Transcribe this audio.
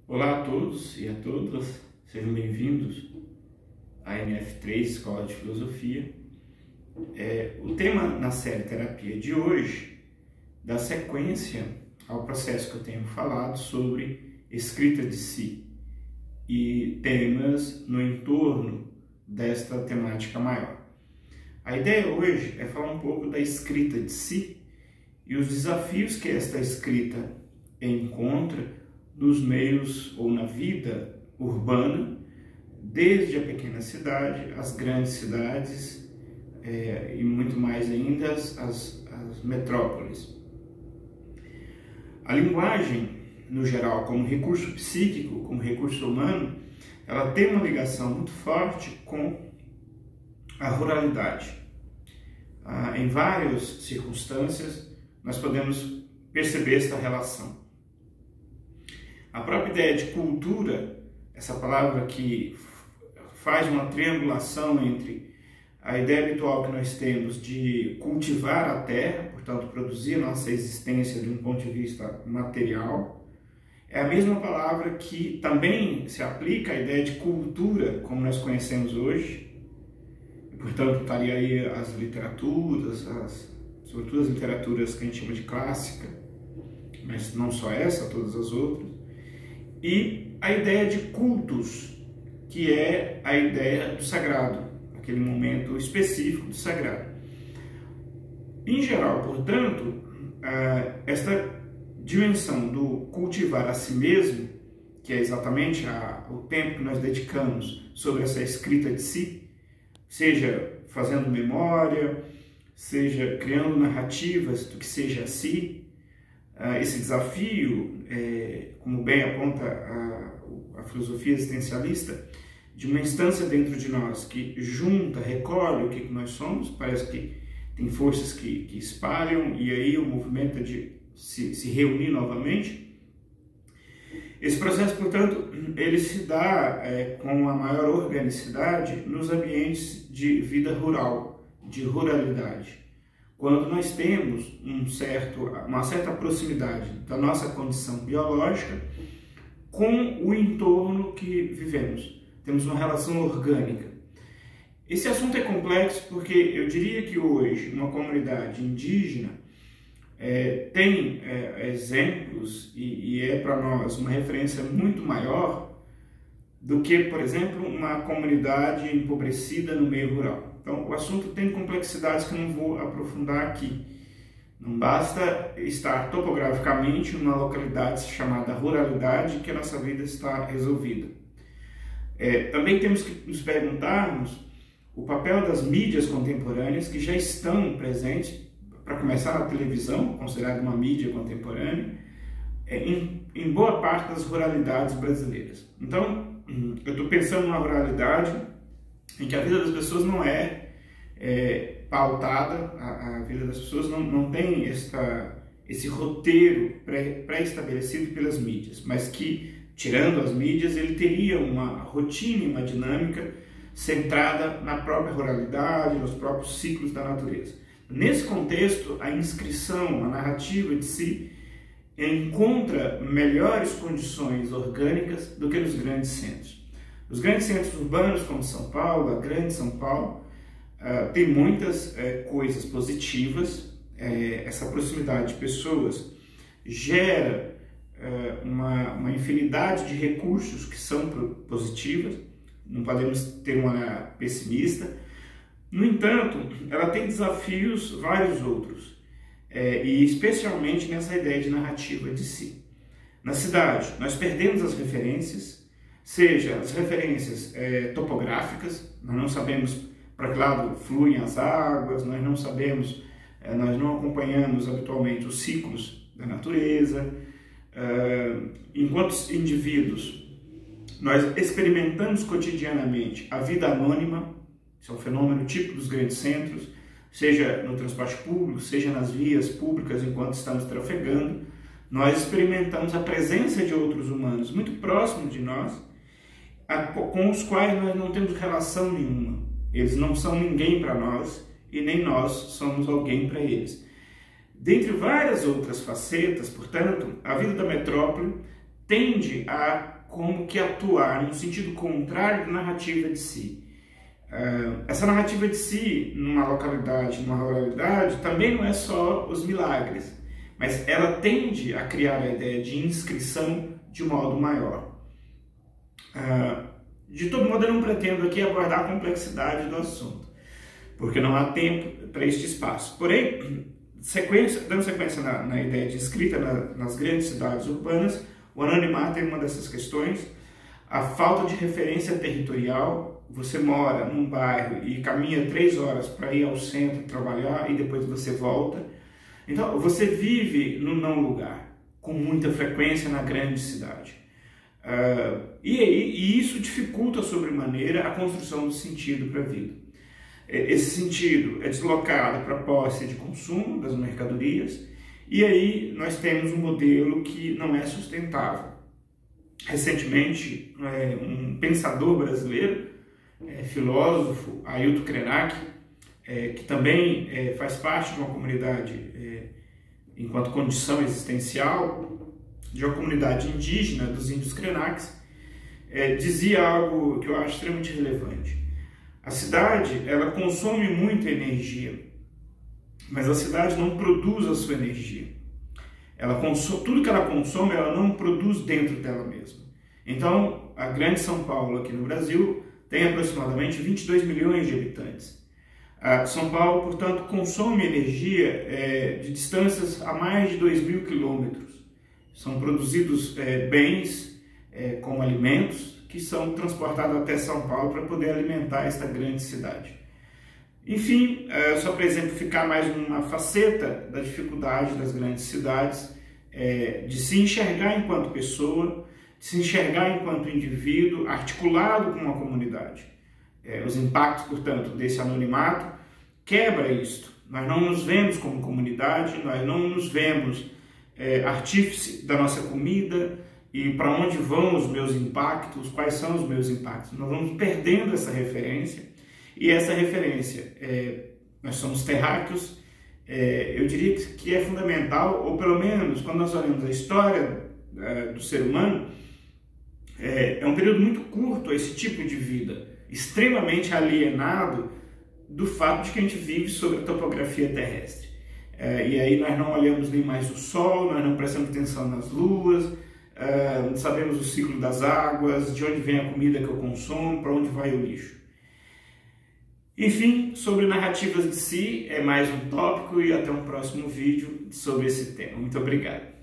Olá a todos e a todas, sejam bem-vindos à NF3 Escola de Filosofia. O tema na série Terapia de hoje dá sequência ao processo que eu tenho falado sobre escrita de si e temas no entorno desta temática maior. A ideia hoje é falar um pouco da escrita de si e os desafios que esta escrita encontra nos meios ou na vida urbana, desde a pequena cidade, as grandes cidades e muito mais ainda as metrópoles. A linguagem, no geral, como recurso psíquico, como recurso humano, ela tem uma ligação muito forte com a ruralidade. Em várias circunstâncias, nós podemos perceber esta relação. A própria ideia de cultura, essa palavra que faz uma triangulação entre a ideia habitual que nós temos de cultivar a terra, portanto, produzir a nossa existência de um ponto de vista material, é a mesma palavra que também se aplica à ideia de cultura, como nós conhecemos hoje, e, portanto, estaria aí as literaturas, sobretudo as literaturas que a gente chama de clássica, mas não só essa, todas as outras, e a ideia de cultos, que é a ideia do sagrado, aquele momento específico do sagrado. Em geral, portanto, esta dimensão do cultivar a si mesmo, que é exatamente o tempo que nós dedicamos sobre essa escrita de si, seja fazendo memória, seja criando narrativas do que seja a si, esse desafio, como bem aponta a filosofia existencialista, de uma instância dentro de nós que junta, recolhe o que nós somos, parece que tem forças que espalham, e aí o movimento é de se reunir novamente. Esse processo, portanto, ele se dá com a maior organicidade nos ambientes de vida rural, de ruralidade. Quando nós temos uma certa proximidade da nossa condição biológica com o entorno que vivemos. Temos uma relação orgânica. Esse assunto é complexo porque eu diria que hoje uma comunidade indígena tem exemplos e é para nós uma referência muito maior do que, por exemplo, uma comunidade empobrecida no meio rural. Então, o assunto tem complexidades que eu não vou aprofundar aqui. Não basta estar topograficamente numa localidade chamada ruralidade que a nossa vida está resolvida. Também temos que nos perguntarmos o papel das mídias contemporâneas que já estão presentes, para começar, na televisão, considerada uma mídia contemporânea, em boa parte das ruralidades brasileiras. Então, eu estou pensando numa ruralidade em que a vida das pessoas não é pautada, a vida das pessoas não tem esse roteiro pré-estabelecido pelas mídias, mas que, tirando as mídias, ele teria uma rotina e uma dinâmica centrada na própria ruralidade, nos próprios ciclos da natureza. Nesse contexto, a inscrição, a narrativa de si, encontra melhores condições orgânicas do que nos grandes centros. Os grandes centros urbanos, como São Paulo, a grande São Paulo, tem muitas coisas positivas. Essa proximidade de pessoas gera uma infinidade de recursos que são positivas, não podemos ter um olhar pessimista. No entanto, ela tem desafios vários outros, e especialmente nessa ideia de narrativa de si. Na cidade, nós perdemos as referências, seja as referências topográficas, nós não sabemos para que lado fluem as águas, nós não sabemos, nós não acompanhamos habitualmente os ciclos da natureza. Enquanto indivíduos, nós experimentamos cotidianamente a vida anônima. Isso é um fenômeno típico dos grandes centros, seja no transporte público, seja nas vias públicas enquanto estamos trafegando. Nós experimentamos a presença de outros humanos muito próximos de nós, com os quais nós não temos relação nenhuma. Eles não são ninguém para nós e nem nós somos alguém para eles. Dentre várias outras facetas, portanto, a vida da metrópole tende a como que atuar no sentido contrário da narrativa de si. Essa narrativa de si, numa localidade, numa ruralidade, também não é só os milagres, mas ela tende a criar a ideia de inscrição de modo maior. De todo modo, eu não pretendo aqui abordar a complexidade do assunto, porque não há tempo para este espaço. Porém, dando sequência na ideia de inscrita nas grandes cidades urbanas, o anonimato é uma dessas questões, a falta de referência territorial. Você mora num bairro e caminha 3 horas para ir ao centro trabalhar e depois você volta. Então, você vive no não lugar, com muita frequência na grande cidade. E isso dificulta sobremaneira a construção do sentido para a vida. Esse sentido é deslocado para a posse de consumo das mercadorias, e aí nós temos um modelo que não é sustentável. Recentemente, um pensador brasileiro, filósofo, Ailton Krenak, que também faz parte de uma comunidade, enquanto condição existencial, de uma comunidade indígena dos índios Krenaks, dizia algo que eu acho extremamente relevante. A cidade, ela consome muita energia, mas a cidade não produz a sua energia. Tudo que ela consome, ela não produz dentro dela mesma. Então, a grande São Paulo aqui no Brasil tem aproximadamente 22 milhões de habitantes. São Paulo, portanto, consome energia de distâncias a mais de 2.000 quilômetros. São produzidos bens como alimentos que são transportados até São Paulo para poder alimentar esta grande cidade. Enfim, só para exemplificar mais uma faceta da dificuldade das grandes cidades, de se enxergar enquanto pessoa, de se enxergar enquanto indivíduo, articulado com uma comunidade. Os impactos, portanto, desse anonimato quebra isto. Nós não nos vemos como comunidade, nós não nos vemos artífice da nossa comida e para onde vão os meus impactos, quais são os meus impactos. Nós vamos perdendo essa referência, e essa referência, nós somos terráqueos, eu diria que é fundamental, ou pelo menos quando nós olhamos a história do ser humano, é um período muito curto esse tipo de vida, extremamente alienado do fato de que a gente vive sobre a topografia terrestre. E aí nós não olhamos nem mais o sol, nós não prestamos atenção nas luas, não sabemos o ciclo das águas, de onde vem a comida que eu consumo, para onde vai o lixo. Enfim, sobre narrativas de si é mais um tópico, e até um próximo vídeo sobre esse tema. Muito obrigado.